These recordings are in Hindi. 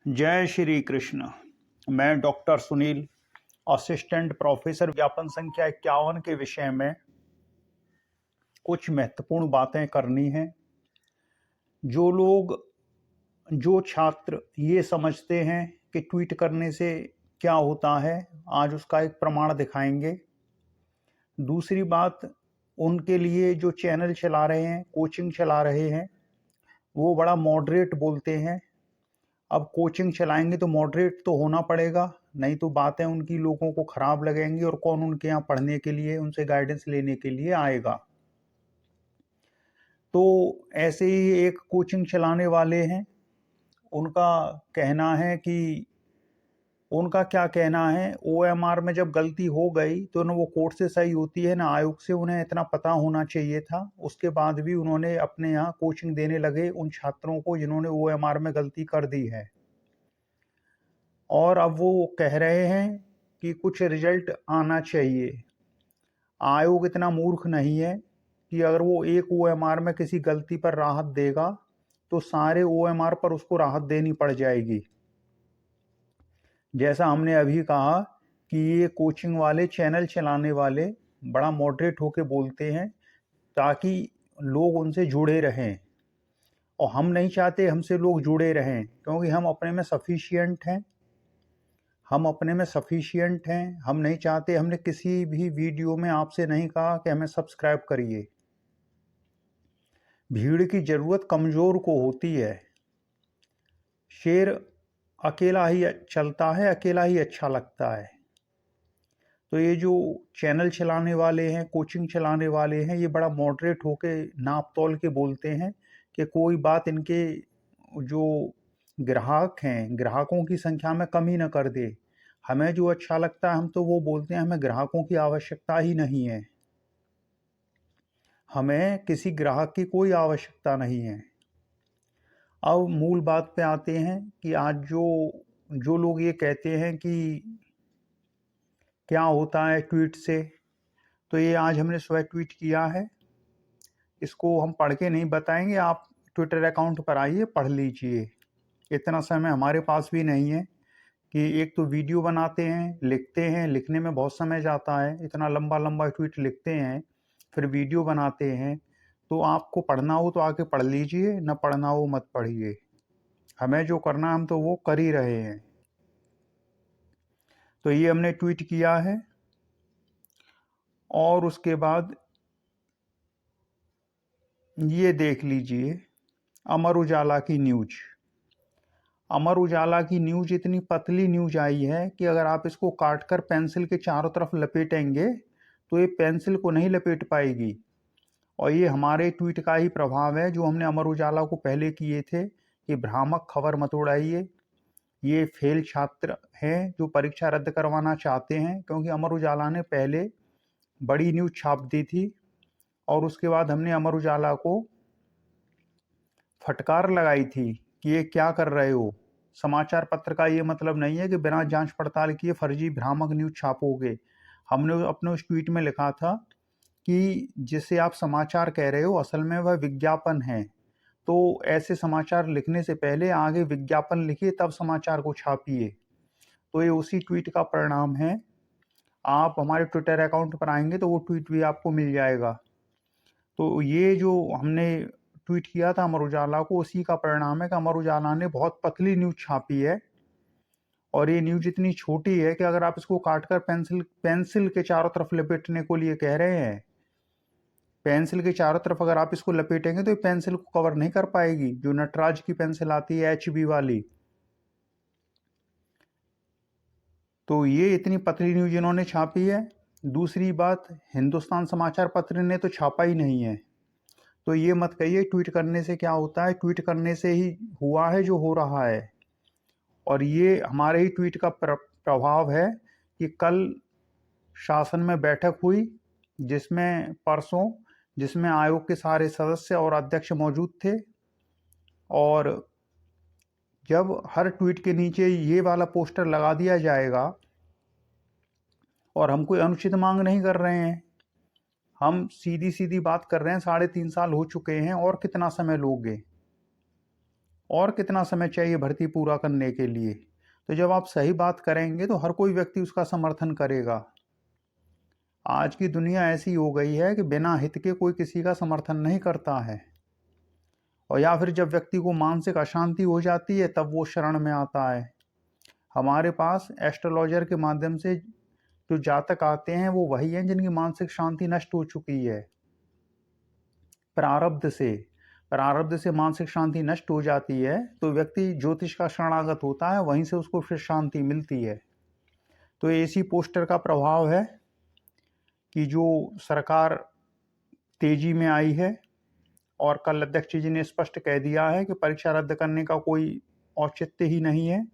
जय श्री कृष्ण। मैं डॉक्टर सुनील, असिस्टेंट प्रोफेसर, विज्ञापन संख्या 51 के विषय में कुछ महत्वपूर्ण बातें करनी हैं। जो छात्र ये समझते हैं कि ट्वीट करने से क्या होता है, आज उसका एक प्रमाण दिखाएंगे। दूसरी बात, उनके लिए जो चैनल चला रहे हैं, कोचिंग चला रहे हैं, वो बड़ा मॉडरेट बोलते हैं। अब कोचिंग चलाएंगे तो मॉडरेट तो होना पड़ेगा, नहीं तो बातें उनकी लोगों को खराब लगेंगी और कौन उनके यहाँ पढ़ने के लिए, उनसे गाइडेंस लेने के लिए आएगा। तो ऐसे ही एक कोचिंग चलाने वाले हैं, उनका क्या कहना है, ओएमआर में जब गलती हो गई तो ना वो कोर्ट से सही होती है ना आयोग से, उन्हें इतना पता होना चाहिए था। उसके बाद भी उन्होंने अपने यहाँ कोचिंग देने लगे उन छात्रों को जिन्होंने ओएमआर में गलती कर दी है। और अब वो कह रहे हैं कि कुछ रिजल्ट आना चाहिए। आयोग इतना मूर्ख नहीं है कि अगर वो एक ओएमआर में किसी गलती पर राहत देगा तो सारे ओएमआर पर उसको राहत देनी पड़ जाएगी। जैसा हमने अभी कहा कि ये कोचिंग वाले, चैनल चलाने वाले बड़ा मॉडरेट होके बोलते हैं ताकि लोग उनसे जुड़े रहें, और हम नहीं चाहते हमसे लोग जुड़े रहें, क्योंकि हम अपने में सफिशिएंट हैं। हम नहीं चाहते, हमने किसी भी वीडियो में आपसे नहीं कहा कि हमें सब्सक्राइब करिए। भीड़ की जरूरत कमजोर को होती है। शेर अकेला ही चलता है, अकेला ही अच्छा लगता है। तो ये जो चैनल चलाने वाले हैं, कोचिंग चलाने वाले हैं, ये बड़ा मॉडरेट होके नाप तोल के बोलते हैं कि कोई बात इनके जो ग्राहक हैं, ग्राहकों की संख्या में कमी न कर दे। हमें जो अच्छा लगता है हम तो वो बोलते हैं, हमें ग्राहकों की आवश्यकता ही नहीं है। हमें किसी ग्राहक की कोई आवश्यकता नहीं है। अब मूल बात पे आते हैं कि आज जो लोग ये कहते हैं कि क्या होता है ट्वीट से, तो ये आज हमने स्वयं ट्वीट किया है। इसको हम पढ़ के नहीं बताएंगे, आप ट्विटर अकाउंट पर आइए, पढ़ लीजिए। इतना समय हमारे पास भी नहीं है कि एक तो वीडियो बनाते हैं, लिखते हैं, लिखने में बहुत समय जाता है, इतना लंबा लंबा ट्वीट लिखते हैं, फिर वीडियो बनाते हैं। तो आपको पढ़ना हो तो आके पढ़ लीजिए, न पढ़ना हो मत पढ़िए। हमें जो करना है हम तो वो कर ही रहे हैं। तो ये हमने ट्वीट किया है। और उसके बाद ये देख लीजिए अमर उजाला की न्यूज। अमर उजाला की न्यूज इतनी पतली न्यूज आई है कि अगर आप इसको काटकर पेंसिल के चारों तरफ लपेटेंगे तो ये पेंसिल को नहीं लपेट पाएगी। और ये हमारे ट्वीट का ही प्रभाव है जो हमने अमर उजाला को पहले किए थे कि भ्रामक खबर मत उड़ाइए। ये फेल छात्र हैं जो परीक्षा रद्द करवाना चाहते हैं, क्योंकि अमर उजाला ने पहले बड़ी न्यूज छाप दी थी और उसके बाद हमने अमर उजाला को फटकार लगाई थी कि ये क्या कर रहे हो। समाचार पत्र का ये मतलब नहीं है कि बिना जांच पड़ताल किए फर्जी भ्रामक न्यूज छापोगे। हमने अपने उस ट्वीट में लिखा था कि जिसे आप समाचार कह रहे हो असल में वह विज्ञापन है, तो ऐसे समाचार लिखने से पहले आगे विज्ञापन लिखिए तब समाचार को छापिए। तो ये उसी ट्वीट का परिणाम है। आप हमारे ट्विटर अकाउंट पर आएंगे तो वो ट्वीट भी आपको मिल जाएगा। तो ये जो हमने ट्वीट किया था अमर उजाला को, उसी का परिणाम है कि अमर उजाला ने बहुत पतली न्यूज छापी है। और ये न्यूज इतनी छोटी है कि अगर आप इसको काटकर पेंसिल के चारों तरफ लपेटने को लिए कह रहे हैं, पेंसिल के चारों तरफ अगर आप इसको लपेटेंगे तो ये पेंसिल को कवर नहीं कर पाएगी। जो नटराज की पेंसिल आती है HB वाली, तो ये इतनी पतली न्यूज इन्होंने छापी है। दूसरी बात, हिंदुस्तान समाचार पत्र ने तो छापा ही नहीं है। तो ये मत कहिए ट्वीट करने से क्या होता है, ट्वीट करने से ही हुआ है जो हो रहा है। और ये हमारे ही ट्वीट का प्रभाव है कि कल शासन में बैठक हुई जिसमें आयोग के सारे सदस्य और अध्यक्ष मौजूद थे। और जब हर ट्वीट के नीचे ये वाला पोस्टर लगा दिया जाएगा, और हम कोई अनुचित मांग नहीं कर रहे हैं, हम सीधी सीधी बात कर रहे हैं, 3.5 साल हो चुके हैं और कितना समय लोगे। और कितना समय चाहिए भर्ती पूरा करने के लिए। तो जब आप सही बात करेंगे तो हर कोई व्यक्ति उसका समर्थन करेगा। आज की दुनिया ऐसी हो गई है कि बिना हित के कोई किसी का समर्थन नहीं करता है, और या फिर जब व्यक्ति को मानसिक अशांति हो जाती है तब वो शरण में आता है। हमारे पास एस्ट्रोलॉजर के माध्यम से जो जातक आते हैं वो वही हैं जिनकी मानसिक शांति नष्ट हो चुकी है। प्रारब्ध से मानसिक शांति नष्ट हो जाती है तो व्यक्ति ज्योतिष का शरणागत होता है, वहीं से उसको फिर शांति मिलती है। तो इसी पोस्टर का प्रभाव है कि जो सरकार तेजी में आई है, और कल अध्यक्ष जी ने स्पष्ट कह दिया है कि परीक्षा रद्द करने का कोई औचित्य ही नहीं है।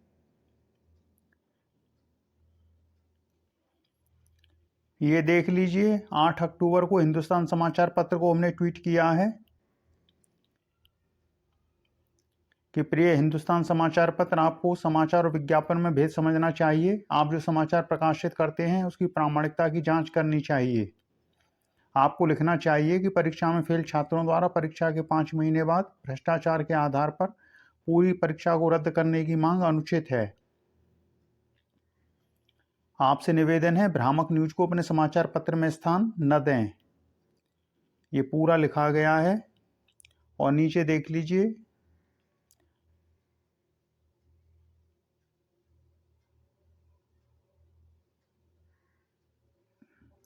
ये देख लीजिए, 8 अक्टूबर को हिंदुस्तान समाचार पत्र को हमने ट्वीट किया है कि प्रिय हिंदुस्तान समाचार पत्र, आपको समाचार और विज्ञापन में भेद समझना चाहिए। आप जो समाचार प्रकाशित करते हैं उसकी प्रामाणिकता की जांच करनी चाहिए। आपको लिखना चाहिए कि परीक्षा में फेल छात्रों द्वारा परीक्षा के 5 महीने बाद भ्रष्टाचार के आधार पर पूरी परीक्षा को रद्द करने की मांग अनुचित है। आपसे निवेदन है, भ्रामक न्यूज को अपने समाचार पत्र में स्थान न दें। ये पूरा लिखा गया है, और नीचे देख लीजिए,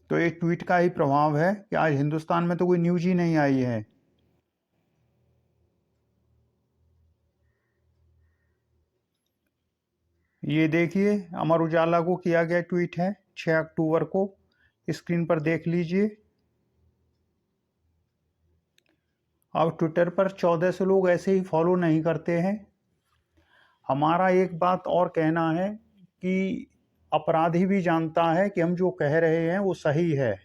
तो एक ट्वीट का ही प्रभाव है कि आज हिंदुस्तान में तो कोई न्यूज ही नहीं आई है। ये देखिए, अमर उजाला को किया गया ट्वीट है 6 अक्टूबर को, स्क्रीन पर देख लीजिए। अब ट्विटर पर 1400 लोग ऐसे ही फॉलो नहीं करते हैं। हमारा एक बात और कहना है कि अपराधी भी जानता है कि हम जो कह रहे हैं वो सही है।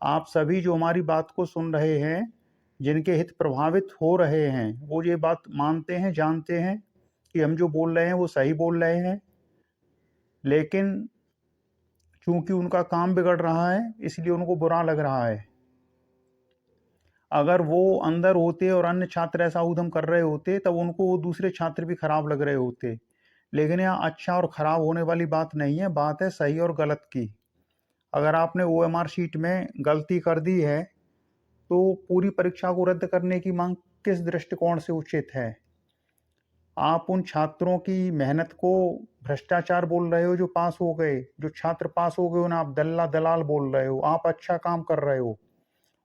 आप सभी जो हमारी बात को सुन रहे हैं, जिनके हित प्रभावित हो रहे हैं, वो ये बात मानते हैं, जानते हैं कि हम जो बोल रहे हैं वो सही बोल रहे हैं, लेकिन चूंकि उनका काम बिगड़ रहा है इसलिए उनको बुरा लग रहा है। अगर वो अंदर होते और अन्य छात्र ऐसा उद्यम कर रहे होते तब उनको वो दूसरे छात्र भी खराब लग रहे होते। लेकिन यहाँ अच्छा और खराब होने वाली बात नहीं है, बात है सही और गलत की। अगर आपने OMR शीट में गलती कर दी है तो पूरी परीक्षा को रद्द करने की मांग किस दृष्टिकोण से उचित है। आप उन छात्रों की मेहनत को भ्रष्टाचार बोल रहे हो जो पास हो गए, जो छात्र पास हो गए उन्हें आप दल्ला दलाल बोल रहे हो। आप अच्छा काम कर रहे हो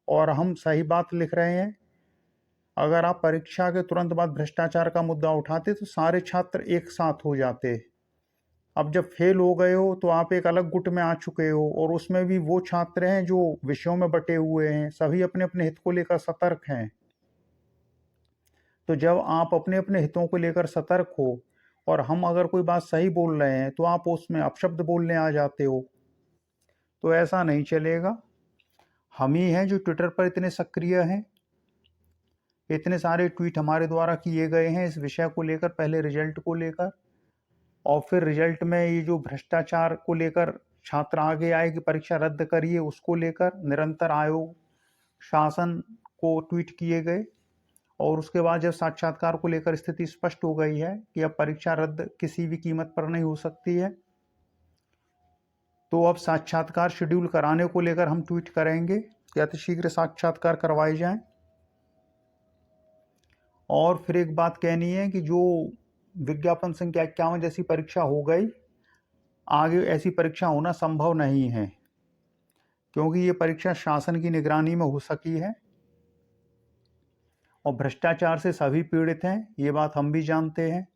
और हम सही बात लिख रहे हैं। अगर आप परीक्षा के तुरंत बाद भ्रष्टाचार का मुद्दा उठाते तो सारे छात्र एक साथ हो जाते। अब जब फेल हो गए हो तो आप एक अलग गुट में आ चुके हो, और उसमें भी वो छात्र हैं जो विषयों में बटे हुए हैं। सभी अपने अपने हित को लेकर सतर्क हैं। तो जब आप अपने अपने हितों को लेकर सतर्क हो और हम अगर कोई बात सही बोल रहे हैं तो आप उसमें अपशब्द बोलने आ जाते हो, तो ऐसा नहीं चलेगा। हम ही हैं जो ट्विटर पर इतने सक्रिय हैं। इतने सारे ट्वीट हमारे द्वारा किए गए हैं इस विषय को लेकर, पहले रिजल्ट को लेकर, और फिर रिजल्ट में ये जो भ्रष्टाचार को लेकर छात्र आगे आए कि परीक्षा रद्द करिए, उसको लेकर निरंतर आयोग शासन को ट्वीट किए गए। और उसके बाद जब साक्षात्कार को लेकर स्थिति स्पष्ट हो गई है कि अब परीक्षा रद्द किसी भी कीमत पर नहीं हो सकती है, तो अब साक्षात्कार शेड्यूल कराने को लेकर हम ट्वीट करेंगे कि अतिशीघ्र साक्षात्कार करवाए जाएं। और फिर एक बात कहनी है कि जो विज्ञापन संख्या 51 जैसी परीक्षा हो गई, आगे ऐसी परीक्षा होना संभव नहीं है, क्योंकि ये परीक्षा शासन की निगरानी में हो सकी है और भ्रष्टाचार से सभी पीड़ित हैं, ये बात हम भी जानते हैं।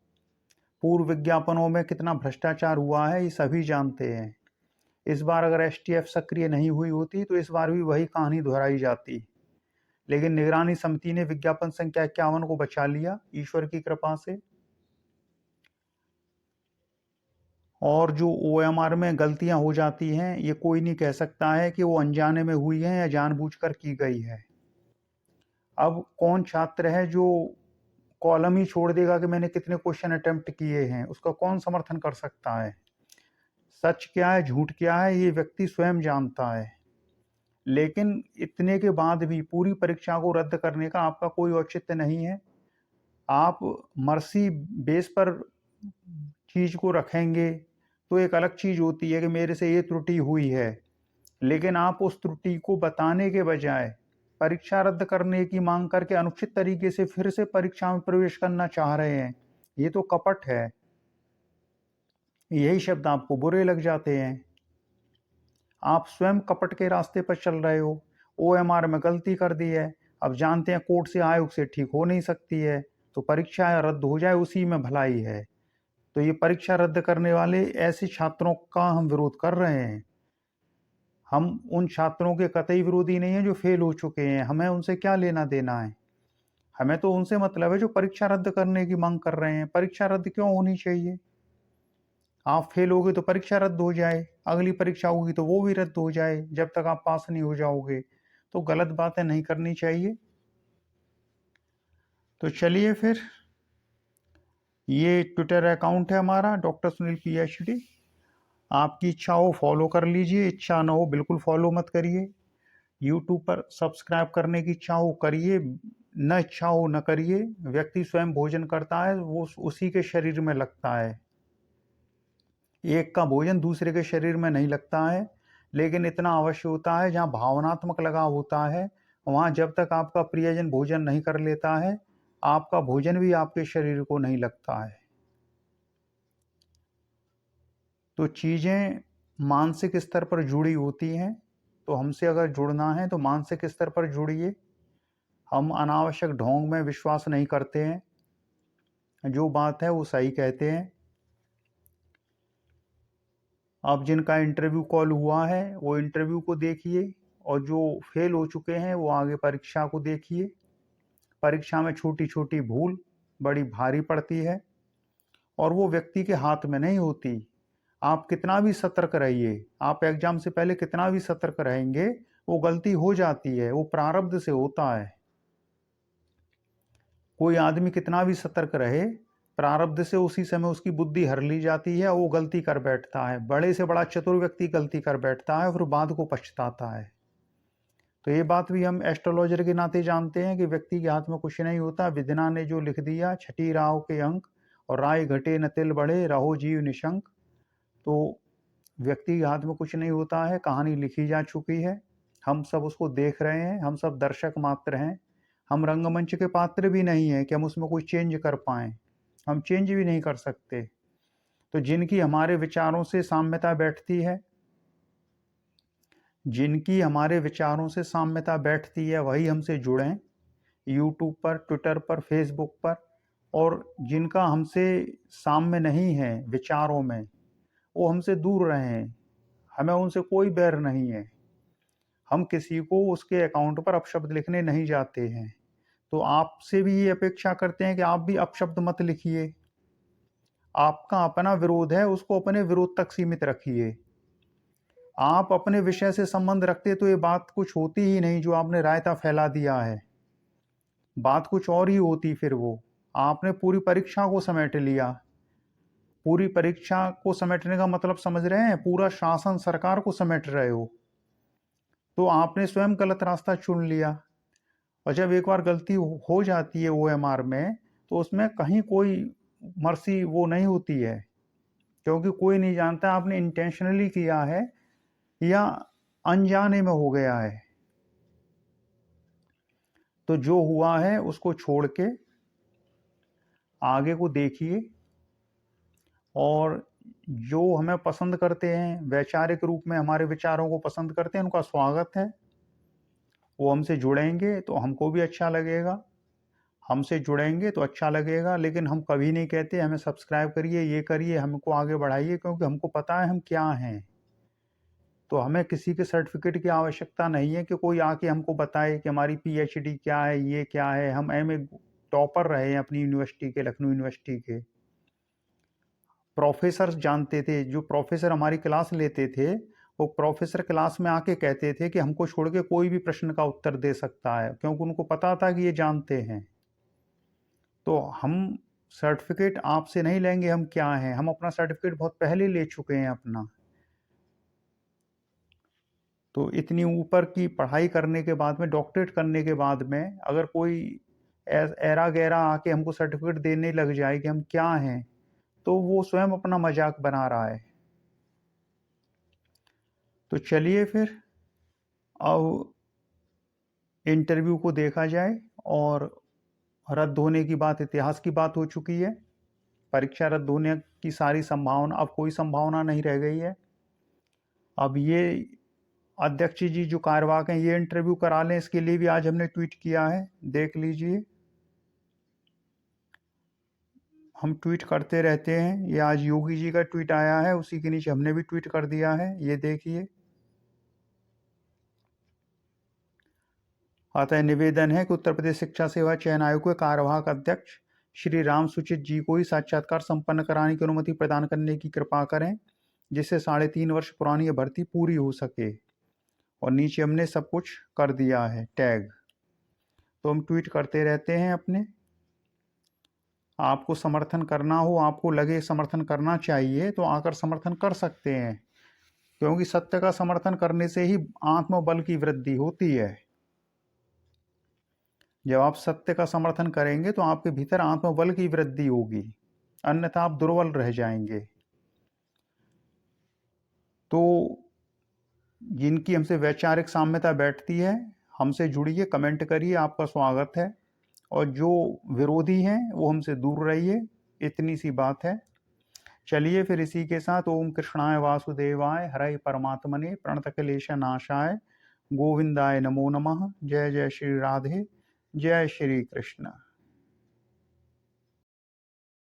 पूर्व विज्ञापनों में कितना भ्रष्टाचार हुआ है ये सभी जानते हैं। इस बार अगर STF सक्रिय नहीं हुई होती तो इस बार भी वही कहानी दोहराई जाती, लेकिन निगरानी समिति ने विज्ञापन संख्या 51 को बचा लिया ईश्वर की कृपा से। और जो OMR में गलतियां हो जाती हैं, ये कोई नहीं कह सकता है कि वो अनजाने में हुई हैं या जानबूझकर की गई है। अब कौन छात्र है जो कॉलम ही छोड़ देगा कि मैंने कितने क्वेश्चन अटेम्प्ट किए हैं, उसका कौन समर्थन कर सकता है। सच क्या है, झूठ क्या है, ये व्यक्ति स्वयं जानता है। लेकिन इतने के बाद भी पूरी परीक्षा को रद्द करने का आपका कोई औचित्य नहीं है। आप मर्सी बेस पर चीज़ को रखेंगे तो एक अलग चीज़ होती है कि मेरे से ये त्रुटि हुई है, लेकिन आप उस त्रुटि को बताने के बजाय परीक्षा रद्द करने की मांग करके अनुचित तरीके से फिर से परीक्षा में प्रवेश करना चाह रहे हैं। ये तो कपट है। यही शब्द आपको बुरे लग जाते हैं। आप स्वयं कपट के रास्ते पर चल रहे हो। ओएमआर में गलती कर दी है, अब जानते हैं कोर्ट से आयोग से ठीक हो नहीं सकती है, तो परीक्षा रद्द हो जाए, उसी में भलाई है। तो ये परीक्षा रद्द करने वाले ऐसे छात्रों का हम विरोध कर रहे हैं। हम उन छात्रों के कतई विरोधी नहीं है जो फेल हो चुके हैं, हमें उनसे क्या लेना देना है। हमें तो उनसे मतलब है जो परीक्षा रद्द करने की मांग कर रहे हैं। परीक्षा रद्द क्यों होनी चाहिए? आप फेल हो गए तो परीक्षा रद्द हो जाए, अगली परीक्षा होगी तो वो भी रद्द हो जाए जब तक आप पास नहीं हो जाओगे। तो गलत बातें नहीं करनी चाहिए। तो चलिए फिर, ये ट्विटर अकाउंट है हमारा डॉक्टर सुनील पीएचडी। आपकी इच्छा हो फॉलो कर लीजिए, इच्छा ना हो बिल्कुल फॉलो मत करिए। यूट्यूब पर सब्सक्राइब करने की इच्छा हो करिए, न इच्छा हो न करिए। व्यक्ति स्वयं भोजन करता है, वो उसी के शरीर में लगता है। एक का भोजन दूसरे के शरीर में नहीं लगता है, लेकिन इतना अवश्य होता है जहाँ भावनात्मक लगाव होता है, वहाँ जब तक आपका प्रियजन भोजन नहीं कर लेता है, आपका भोजन भी आपके शरीर को नहीं लगता है। तो चीज़ें मानसिक स्तर पर जुड़ी होती हैं, तो हमसे अगर जुड़ना है तो मानसिक स्तर पर जुड़िए। हम अनावश्यक ढोंग में विश्वास नहीं करते हैं, जो बात है वो सही कहते हैं। अब जिनका इंटरव्यू कॉल हुआ है वो इंटरव्यू को देखिए, और जो फेल हो चुके हैं वो आगे परीक्षा को देखिए। परीक्षा में छोटी छोटी भूल बड़ी भारी पड़ती है, और वो व्यक्ति के हाथ में नहीं होती। आप कितना भी सतर्क रहिए, आप एग्जाम से पहले कितना भी सतर्क रहेंगे, वो गलती हो जाती है, वो प्रारब्ध से होता है। कोई आदमी कितना भी सतर्क रहे, प्रारब्ध से उसी समय उसकी बुद्धि हर ली जाती है, वो गलती कर बैठता है। बड़े से बड़ा चतुर व्यक्ति गलती कर बैठता है, फिर बाद को पछताता है। तो ये बात भी हम एस्ट्रोलॉजर के नाते जानते हैं कि व्यक्ति के हाथ में कुछ नहीं होता। विधना ने जो लिख दिया, छठी राव के अंक, और राय घटे न तिल बढ़े, रहो जीव निशंक। तो व्यक्ति के हाथ में कुछ नहीं होता है, कहानी लिखी जा चुकी है, हम सब उसको देख रहे हैं, हम सब दर्शक मात्र हैं। हम रंगमंच के पात्र भी नहीं हैं कि हम उसमें कोई चेंज कर पाएँ, हम चेंज भी नहीं कर सकते। तो जिनकी हमारे विचारों से साम्यता बैठती है, जिनकी हमारे विचारों से साम्यता बैठती है, वही हमसे जुड़ें, यूट्यूब पर, ट्विटर पर, फेसबुक पर। और जिनका हमसे साम्य नहीं है विचारों में, वो हमसे दूर रहें। हमें उनसे कोई बैर नहीं है, हम किसी को उसके अकाउंट पर अपशब्द लिखने नहीं जाते हैं। तो आपसे भी ये अपेक्षा करते हैं कि आप भी अपशब्द मत लिखिए। आपका अपना विरोध है, उसको अपने विरोध तक सीमित रखिए। आप अपने विषय से संबंध रखते तो ये बात कुछ होती ही नहीं जो आपने रायता फैला दिया है। बात कुछ और ही होती फिर। वो आपने पूरी परीक्षा को समेट लिया। पूरी परीक्षा को समेटने का मतलब समझ रहे हैं? पूरा शासन सरकार को समेट रहे हो। तो आपने स्वयं गलत रास्ता चुन लिया। और जब एक बार गलती हो जाती है ओएमआर में, तो उसमें कहीं कोई मर्सी वो नहीं होती है, क्योंकि कोई नहीं जानता आपने इंटेंशनली किया है या अनजाने में हो गया है। तो जो हुआ है उसको छोड़ के आगे को देखिए। और जो हमें पसंद करते हैं, वैचारिक रूप में हमारे विचारों को पसंद करते हैं, उनका स्वागत है। वो हमसे जुड़ेंगे तो हमको भी अच्छा लगेगा, हमसे जुड़ेंगे तो अच्छा लगेगा। लेकिन हम कभी नहीं कहते हमें सब्सक्राइब करिए, ये करिए, हमको आगे बढ़ाइए, क्योंकि हमको पता है हम क्या हैं। तो हमें किसी के सर्टिफिकेट की आवश्यकता नहीं है कि कोई आके हमको बताए कि हमारी पीएचडी क्या है, ये क्या है। हम एमए टॉपर रहे हैं अपनी यूनिवर्सिटी के, लखनऊ यूनिवर्सिटी के। प्रोफेसर जानते थे, जो प्रोफेसर हमारी क्लास लेते थे, वो प्रोफेसर क्लास में आके कहते थे कि हमको छोड़ के कोई भी प्रश्न का उत्तर दे सकता है, क्योंकि उनको पता था कि ये जानते हैं। तो हम सर्टिफिकेट आपसे नहीं लेंगे, हम क्या हैं, हम अपना सर्टिफिकेट बहुत पहले ले चुके हैं अपना। तो इतनी ऊपर की पढ़ाई करने के बाद में, डॉक्टरेट करने के बाद में, अगर कोई ऐरा गैरा आके हमको सर्टिफिकेट देने लग जाए कि हम क्या हैं, तो वो स्वयं अपना मजाक बना रहा है। तो चलिए फिर अब इंटरव्यू को देखा जाए। और रद्द होने की बात इतिहास की बात हो चुकी है। परीक्षा रद्द होने की सारी संभावना, अब कोई संभावना नहीं रह गई है। अब ये अध्यक्ष जी जो कार्यवाहक हैं ये इंटरव्यू करा लें, इसके लिए भी आज हमने ट्वीट किया है, देख लीजिए। हम ट्वीट करते रहते हैं, ये आज योगी जी का ट्वीट आया है, उसी के नीचे हमने भी ट्वीट कर दिया है, ये देखिए। अतः निवेदन है कि उत्तर प्रदेश शिक्षा सेवा चयन आयोग के कार्यवाहक अध्यक्ष श्री राम सुचित जी को ही साक्षात्कार संपन्न कराने की अनुमति प्रदान करने की कृपा करें, जिससे 3.5 वर्ष पुरानी यह भर्ती पूरी हो सके। और नीचे हमने सब कुछ कर दिया है टैग। तो हम ट्वीट करते रहते हैं अपने। आपको समर्थन करना हो, आपको लगे समर्थन करना चाहिए, तो आकर समर्थन कर सकते हैं, क्योंकि सत्य का समर्थन करने से ही आत्मबल की वृद्धि होती है। जब आप सत्य का समर्थन करेंगे तो आपके भीतर आत्मबल की वृद्धि होगी, अन्यथा आप दुर्बल रह जाएंगे। तो जिनकी हमसे वैचारिक साम्यता बैठती है, हमसे जुड़िए, कमेंट करिए, आपका स्वागत है। और जो विरोधी हैं वो हमसे दूर रहिए, इतनी सी बात है। चलिए फिर इसी के साथ ओम कृष्णाय वासुदेवाय हरे परमात्मने प्रणतक्लेश नाशाय गोविंदाय नमो नमः। जय जय श्री राधे, जय श्री कृष्ण।